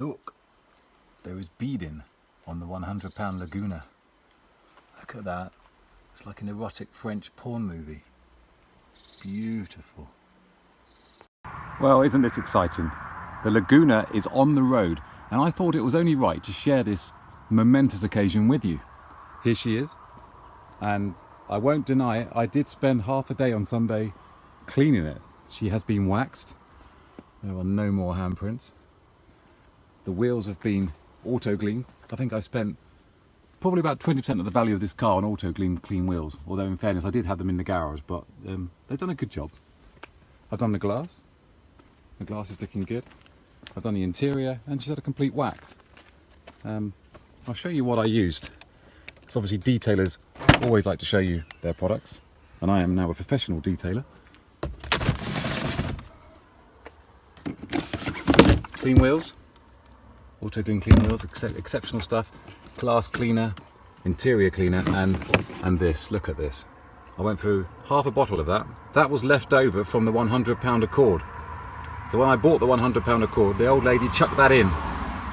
Look, there is beading on the 100-pound Laguna. Look at that. It's like an erotic French porn movie. Beautiful. Well, isn't this exciting? The Laguna is on the road, and I thought it was only right to share this momentous occasion with you. Here she is, and I won't deny it, I did spend half a day on Sunday cleaning it. She has been waxed. There are no more handprints. The wheels have been auto-gleaned. I think I spent probably about 20% of the value of this car on auto-gleaned clean wheels, although in fairness I did have them in the garage, but they've done a good job. I've done the glass. The glass is looking good. I've done the interior, and she's had a complete wax. I'll show you what I used. Because obviously detailers always like to show you their products, and I am now a professional detailer. Clean wheels, auto-clean clean wheels, exceptional stuff. Glass cleaner, interior cleaner, and this. Look at this. I went through half a bottle of that. That was left over from the 100-pound Accord. So when I bought the 100-pound Accord, the old lady chucked that in,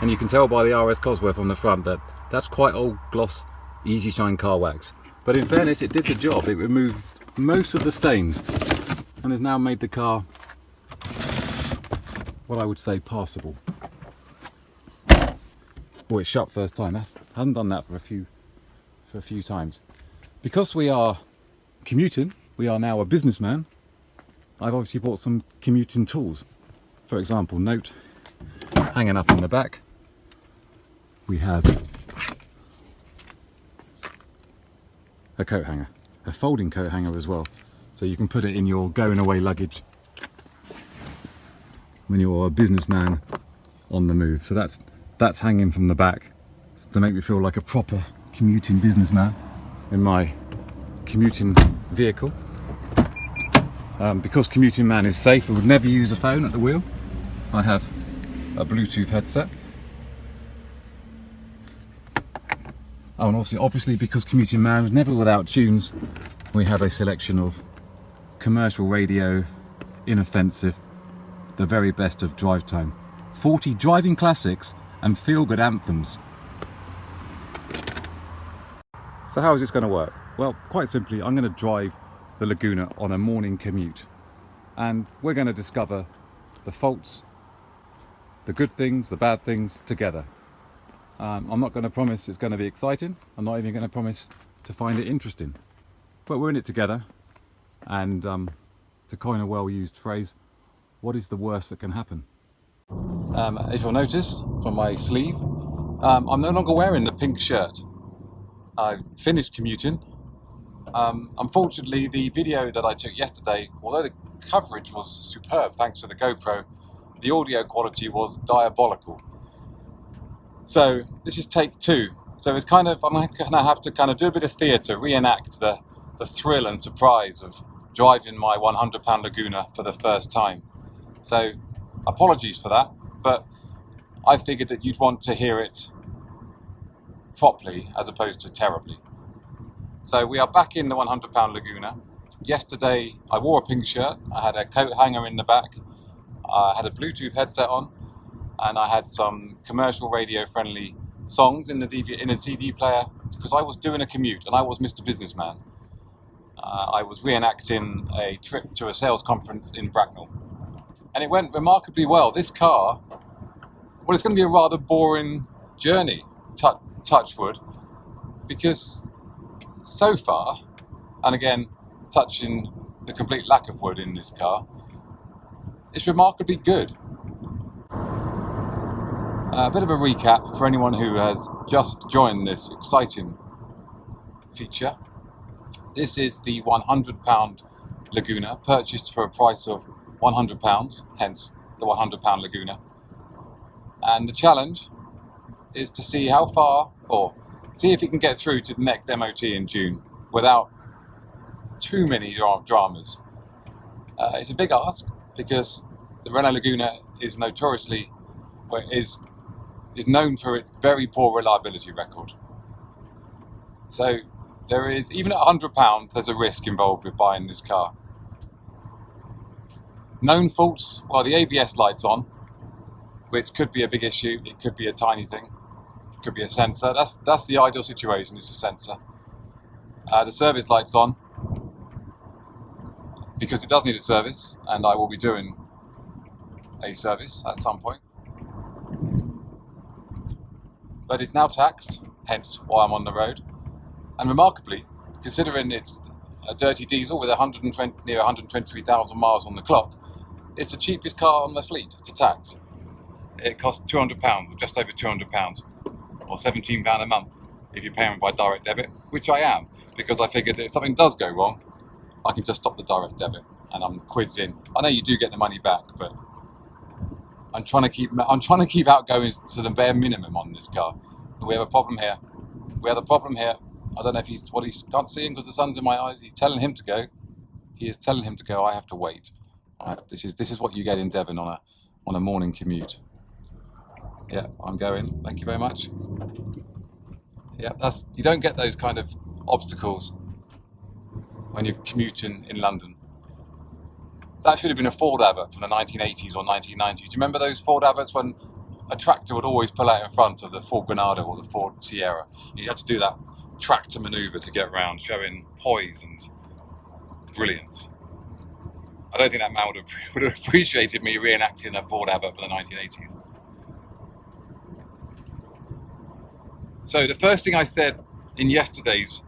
and you can tell by the RS Cosworth on the front that that's quite old gloss, easy shine car wax. But in fairness, it did the job. It removed most of the stains, and has now made the car what I would say passable. Oh, it's shut first time. Hasn't done that for a few times. Because we are commuting, we are now a businessman. I've obviously bought some commuting tools. For example, note hanging up on the back. We have a coat hanger, a folding coat hanger as well, so you can put it in your going away luggage when you're a businessman on the move. So that's hanging from the back to make me feel like a proper commuting businessman in my commuting vehicle. Because commuting man is safe, I would never use a phone at the wheel. I have a Bluetooth headset. Oh, and obviously because commuting man was never without tunes, we have a selection of commercial radio, inoffensive, the very best of drive time. 40 driving classics and feel-good anthems. So how is this going to work? Well, quite simply, I'm going to drive the Laguna on a morning commute, and we're going to discover the faults, the good things, the bad things together. I'm not going to promise it's going to be exciting. I'm not even going to promise to find it interesting, but we're in it together. And to coin a well-used phrase, what is the worst that can happen? As you'll notice from my sleeve, I'm no longer wearing the pink shirt. I've finished commuting. Unfortunately, the video that I took yesterday, although the coverage was superb thanks to the GoPro, the audio quality was diabolical. So this is take two. So it's I'm going to have to do a bit of theatre, reenact the thrill and surprise of driving my 100-pound Laguna for the first time. So apologies for that, but I figured that you'd want to hear it properly as opposed to terribly. So we are back in the 100-pound Laguna. Yesterday I wore a pink shirt, I had a coat hanger in the back, I had a Bluetooth headset on, and I had some commercial radio friendly songs in a CD player because I was doing a commute and I was Mr. Businessman. I was reenacting a trip to a sales conference in Bracknell. And it went remarkably well. This car, well, it's going to be a rather boring journey, touch wood, because so far, and again, touching the complete lack of wood in this car, it's remarkably good. A bit of a recap for anyone who has just joined this exciting feature. This is the 100-pound Laguna, purchased for a price of £100, hence the 100-pound Laguna. And the challenge is to see how far, or see if it can get through to the next MOT in June without too many dramas. It's a big ask because the Renault Laguna is notoriously, is known for its very poor reliability record. So there is, even at £100, there's a risk involved with buying this car. Known faults, well, the ABS light's on, which could be a big issue. It could be a tiny thing. It could be a sensor. That's the ideal situation. It's a sensor. The service light's on because it does need a service, and I will be doing a service at some point. But it's now taxed, hence why I'm on the road. And remarkably, considering it's a dirty diesel with near 123,000 miles on the clock, it's the cheapest car on the fleet to tax. It costs £200, or just over £200, or £17 a month if you're paying by direct debit, which I am, because I figured that if something does go wrong, I can just stop the direct debit and I'm quids in. I know you do get the money back, but I'm trying to keep outgoings to the bare minimum on this car. We have a problem here. We have a problem here. I don't know if he's can't see him because the sun's in my eyes. He's telling him to go. He is telling him to go. I have to wait. This is what you get in Devon on a morning commute. Yeah, I'm going. Thank you very much. Yeah, you don't get those kind of obstacles when you're commuting in London. That should have been a Ford advert from the 1980s or 1990s. Do you remember those Ford adverts when a tractor would always pull out in front of the Ford Granada or the Ford Sierra? You had to do that tractor maneuver to get around, showing poise and brilliance. I don't think that man would have appreciated me reenacting a Ford advert for the 1980s. So the first thing I said in yesterday's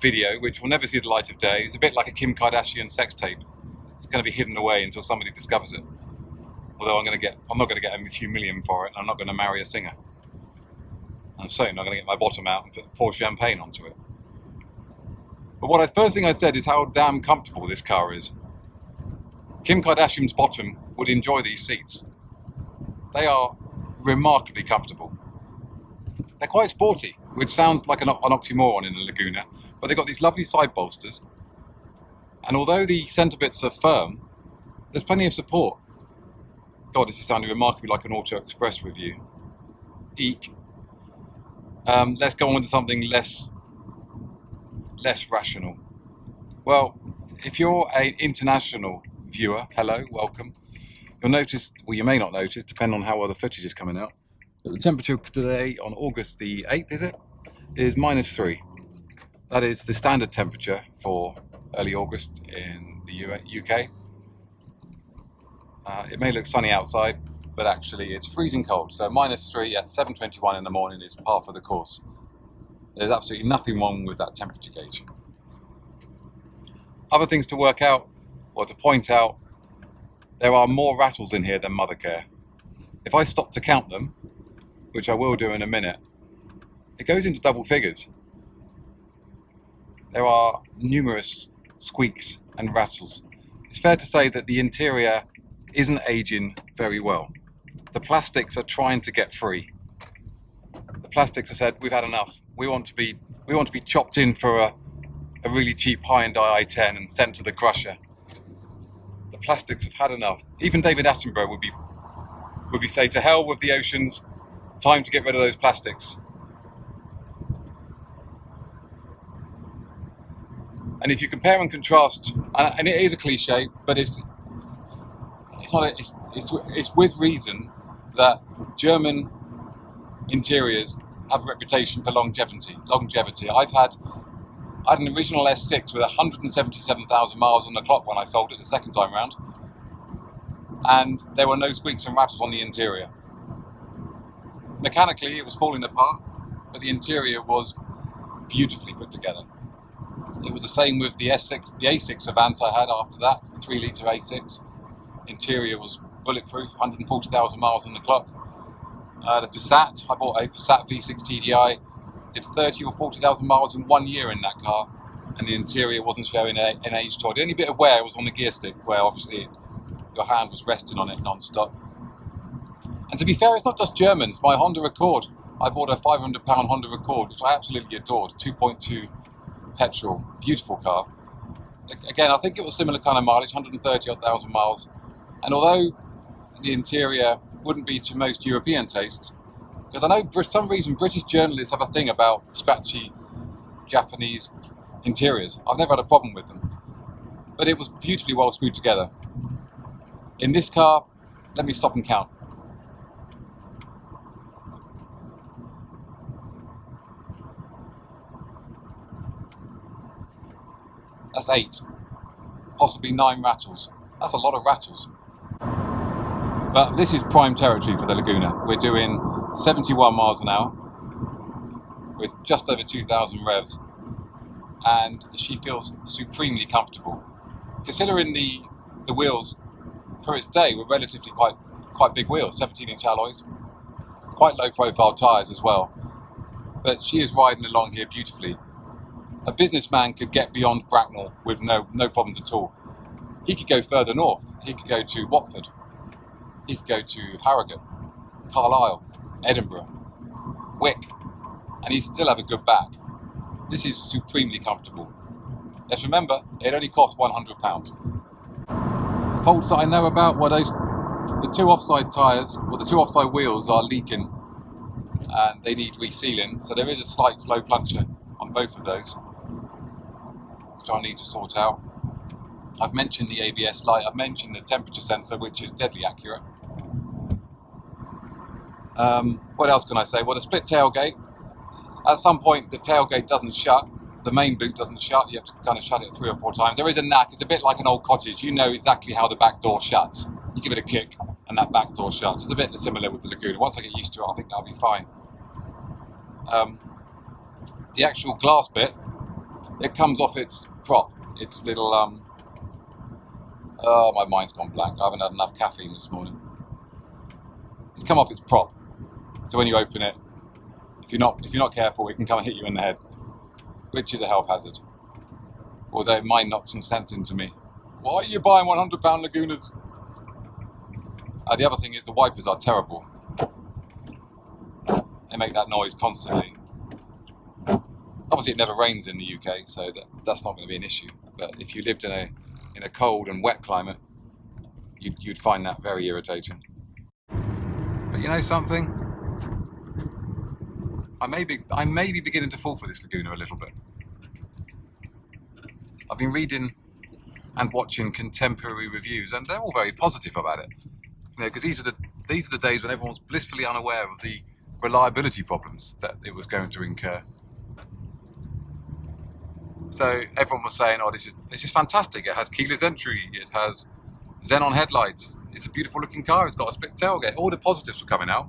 video, which will never see the light of day, is a bit like a Kim Kardashian sex tape. It's going to be hidden away until somebody discovers it. Although I'm not going to get a few million for it, and I'm not going to marry a singer. I'm certainly not going to get my bottom out and pour champagne onto it. But first thing I said is how damn comfortable this car is. Kim Kardashian's bottom would enjoy these seats. They are remarkably comfortable. They're quite sporty, which sounds like an oxymoron in the Laguna, but they've got these lovely side bolsters. And although the centre bits are firm, there's plenty of support. God, this is sounding remarkably like an Auto Express review. Eek. Let's go on to something less rational. Well, if you're an international viewer, hello, welcome. You'll notice, well, you may not notice, depending on how well the footage is coming out, that the temperature today on August the 8th, is -3. That is the standard temperature for early August in the UK. It may look sunny outside, but actually it's freezing cold. So -3 at 7:21 in the morning is par for the course. There's absolutely nothing wrong with that temperature gauge. Other things to work out, or to point out, there are more rattles in here than Mothercare. If I stop to count them, which I will do in a minute, it goes into double figures. There are numerous squeaks and rattles. It's fair to say that the interior isn't aging very well. The plastics are trying to get free. The plastics have said, we've had enough. We want to be chopped in for a really cheap Hyundai i10 and sent to the crusher. The plastics have had enough. Even David Attenborough would be say, to hell with the oceans, time to get rid of those plastics. And if you compare and contrast, and it is a cliche, but it's with reason that German interiors have a reputation for longevity. I had an original S6 with 177,000 miles on the clock when I sold it the second time round, and there were no squeaks and rattles on the interior. Mechanically, it was falling apart, but the interior was beautifully put together. It was the same with the A6 Avant I had after that, the 3-litre A6. Interior was bulletproof, 140,000 miles on the clock. The Passat, I bought a Passat V6 TDI, did 30 or 40,000 miles in 1 year in that car, and the interior wasn't showing an age to it. The only bit of wear was on the gear stick, where obviously your hand was resting on it non-stop. And to be fair, it's not just Germans. My Honda Accord, I bought a £500 Honda Accord, which I absolutely adored, 2.2 petrol, beautiful car. Again, I think it was similar kind of mileage, 130,000 miles. And although the interior wouldn't be to most European tastes, because I know for some reason British journalists have a thing about scratchy Japanese interiors. I've never had a problem with them, but it was beautifully well screwed together. In this car, Let me stop and count. That's 8, possibly 9 rattles. That's a lot of rattles. But this is prime territory for the Laguna. We're doing 71 miles an hour with just over 2,000 revs, and she feels supremely comfortable. Considering the wheels for its day were relatively quite big wheels, 17-inch alloys, quite low profile tyres as well. But she is riding along here beautifully. A businessman could get beyond Bracknell with no problems at all. He could go further north. He could go to Watford. He could go to Harrogate, Carlisle, Edinburgh, Wick, and he'd still have a good back. This is supremely comfortable. Let's remember, it only costs £100. Faults that I know about were the 2 offside tyres, or the 2 offside wheels are leaking and they need resealing, so there is a slight slow plunger on both of those, which I need to sort out. I've mentioned the ABS light, I've mentioned the temperature sensor, which is deadly accurate. What else can I say? Well, the split tailgate, at some point the tailgate doesn't shut, the main boot doesn't shut, you have to kind of shut it 3 or 4 times. There is a knack, it's a bit like an old cottage, you know exactly how the back door shuts. You give it a kick and that back door shuts. It's a bit similar with the Laguna. Once I get used to it, I think that'll be fine. The actual glass bit, it comes off its prop, its little, oh, my mind's gone blank, I haven't had enough caffeine this morning. It's come off its prop, so when you open it, if you're not careful, it can come and hit you in the head, which is a health hazard. Although it might knock some sense into me. Why are you buying £100 Lagunas? The other thing is the wipers are terrible. They make that noise constantly. Obviously it never rains in the UK, so that's not going to be an issue. But if you lived in a cold and wet climate, you'd find that very irritating. But you know something? I may be beginning to fall for this Laguna a little bit. I've been reading and watching contemporary reviews, and they're all very positive about it. You know, because these are the days when everyone's blissfully unaware of the reliability problems that it was going to incur. So everyone was saying, "Oh, this is fantastic! It has keyless entry. It has xenon headlights. It's a beautiful looking car. It's got a split tailgate." All the positives were coming out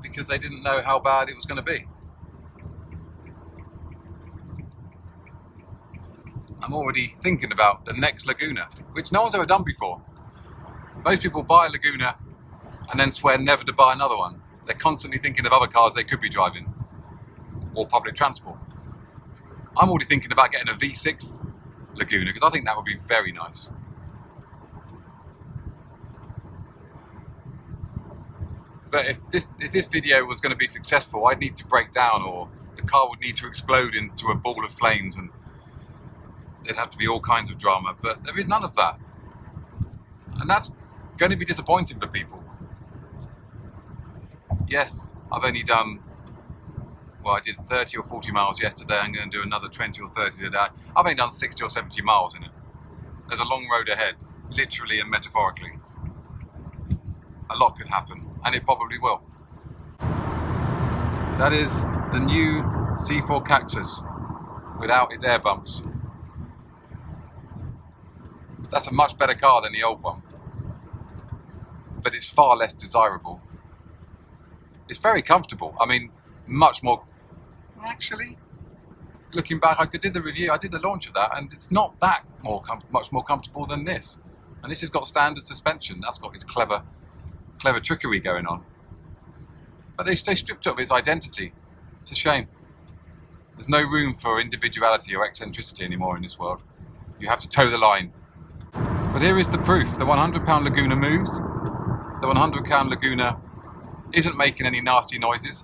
because they didn't know how bad it was going to be. I'm already thinking about the next Laguna, which no one's ever done before. Most people buy a Laguna and then swear never to buy another one. They're constantly thinking of other cars they could be driving, or public transport. I'm already thinking about getting a V6 Laguna because I think that would be very nice. But if this video was going to be successful, I'd need to break down, or the car would need to explode into a ball of flames, and there'd have to be all kinds of drama. But there is none of that, and that's going to be disappointing for people. Yes, I've only done, well, I did 30 or 40 miles yesterday. I'm going to do another 20 or 30 today. I've only done 60 or 70 miles in it. There's a long road ahead, literally and metaphorically. A lot could happen, and it probably will. That is the new C4 Cactus without its air bumps. That's a much better car than the old one, but it's far less desirable. It's very comfortable. I mean, much more. Actually, looking back, I did the review, I did the launch of that, and it's not that much more comfortable than this. And this has got standard suspension. That's got its clever trickery going on. But they stripped up its identity. It's a shame. There's no room for individuality or eccentricity anymore in this world. You have to toe the line. But here is the proof. The £100 Laguna moves. The £100 Laguna isn't making any nasty noises,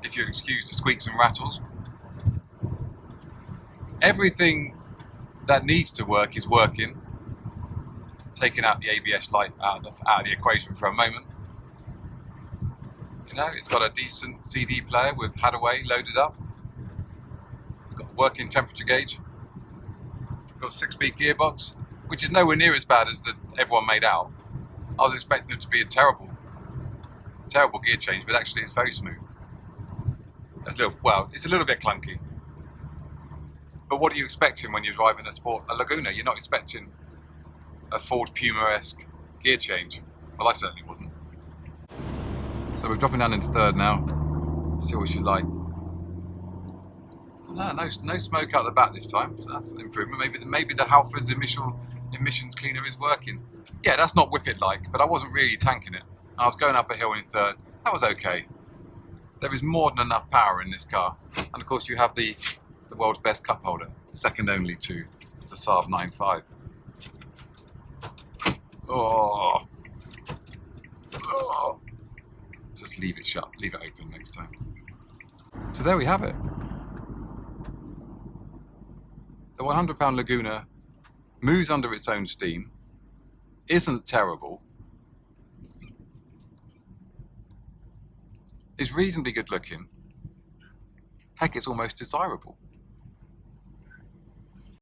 if you excuse the squeaks and rattles. Everything that needs to work is working. Taking out the ABS light out of the equation for a moment. You know, it's got a decent CD player with Hadaway loaded up. It's got a working temperature gauge. It's got a 6-speed gearbox. which is nowhere near as bad as everyone made out. I was expecting it to be a terrible gear change, but actually it's very smooth. It's a little bit clunky. But what are you expecting when you're driving a Laguna? You're not expecting a Ford Puma-esque gear change. Well, I certainly wasn't. So we're dropping down into third now. See what she's like. No smoke out the back this time. So that's an improvement. Maybe the Halford's emissions cleaner is working. Yeah, that's not whip-it-like, but I wasn't really tanking it. I was going up a hill in third. That was okay. There is more than enough power in this car. And of course you have the world's best cup holder, second only to the Saab 9.5. Oh. Just leave it shut, leave it open next time. So there we have it. The 100-pound Laguna moves under its own steam, isn't terrible, is reasonably good looking. Heck, it's almost desirable.